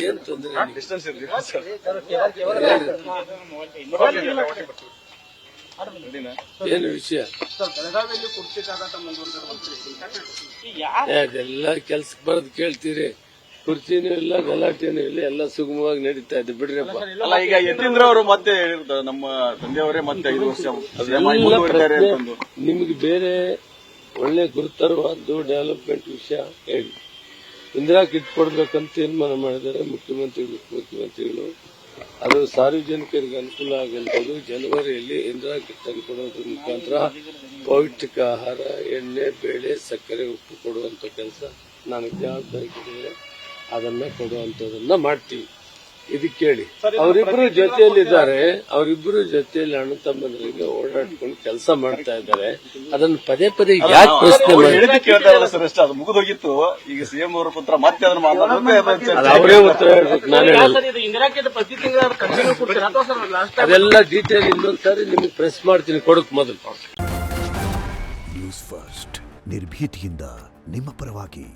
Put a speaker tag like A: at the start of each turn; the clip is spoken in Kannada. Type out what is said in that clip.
A: ಏನ್ ತೊಂದರೆ ಏನು ವಿಷಯ ಅದೆಲ್ಲ ಕೆಲ್ಸಕ್ಕೆ ಬರೋದು ಕೇಳ್ತೀರಿ. ಕುರ್ಚಿನೂ ಇಲ್ಲ, ಗಲಾಟೆನೂ ಇಲ್ಲ, ಎಲ್ಲ ಸುಗಮವಾಗಿ ನಡೀತಾ ಇದೆ ಬಿಡ್ರಪ್ಪ.
B: ಅಲ್ಲ, ಈಗ ಯತೀಂದ್ರ ಅವರು ಮತ್ತೆ ಹೇಳಿರ್ತಾರೆ ನಮ್ಮ ತಂದೆಯವರೇ ಮತ್ತೆ 5 ವರ್ಷ
A: ನಿಮಗೆ ಬೇರೆ ಒಳ್ಳೆ ಗುರುತರವಾದ್ದು ಡೆವಲಪ್ಮೆಂಟ್ ವಿಷಯ ಹೇಳಿ. ಇಂದಿರಾ ಕಿಟ್ ಕೊಡ್ಬೇಕಂತ ತೀರ್ಮಾನ ಮಾಡಿದ್ದಾರೆ ಮುಖ್ಯಮಂತ್ರಿಗಳು, ಉಪಮುಖ್ಯಮಂತ್ರಿಗಳು. ಅದು ಸಾರ್ವಜನಿಕರಿಗೆ ಅನುಕೂಲ ಆಗುವಂಥದ್ದು. ಜನವರಿಯಲ್ಲಿ ಇಂದಿರಾ ಕಿಟ್ ಅನ್ನು ಕೊಡೋದ್ರ ಮುಖಾಂತರ ಪೌಷ್ಟಿಕ ಆಹಾರ, ಎಣ್ಣೆ, ಬೇಳೆ, ಸಕ್ಕರೆ, ಉಪ್ಪು ಕೊಡುವಂತ ಕೆಲಸ ನನಗೆ ಜವಾಬ್ದಾರಿ ಕೊಟ್ಟಿದೆ. ಅದನ್ನ ಕೊಡುವಂತದನ್ನ ಮಾಡ್ತೀವಿ. ಇದಕ್ಕೆ ಕೇಳಿ, ಅವರಿಬ್ಬರು ಜೊತೆಯಲ್ಲಿದ್ದಾರೆ. ಅವರಿಬ್ಬರು ಜೊತೆಯಲ್ಲಿ ಅಣ್ಣ ತಮ್ಮಂದರಿಗೆ ಓಡಾಡ್ಕೊಂಡು ಕೆಲಸ ಮಾಡ್ತಾ ಇದ್ದಾರೆ. ಅದನ್ನು ಪದೇ ಪದೇ ಯಾಕೆ ಪ್ರಶ್ನೆ
B: ಕೇಳ್ತಾರಲ್ಲ ಸರ್? ಅಷ್ಟು ಅದು ಮುಗಿದೋಗಿತ್ತು. ಈಗ ಸಿಎಂ ಅವರ ಪುತ್ರ ಮತ್ತೆ ಅದನ್ನ
A: ಅವರೇ ಉತ್ತರ ಹೇಳ್ಬೇಕು, ನಾನು ಹೇಳಲ್ಲ. ಅದೆಲ್ಲ ಡೀಟೇಲ್ ಇನ್ನೊಂದ್ಸಾರಿ ನಿಮಗೆ ಪ್ರೆಸ್ ಮಾಡ್ತೀನಿ, ಕೊಡಕ್ ಮೊದಲು.
C: ನ್ಯೂಸ್ ಫಸ್ಟ್, ನಿರ್ಭೀತಿಯಿಂದ ನಿಮ್ಮ ಪರವಾಗಿ.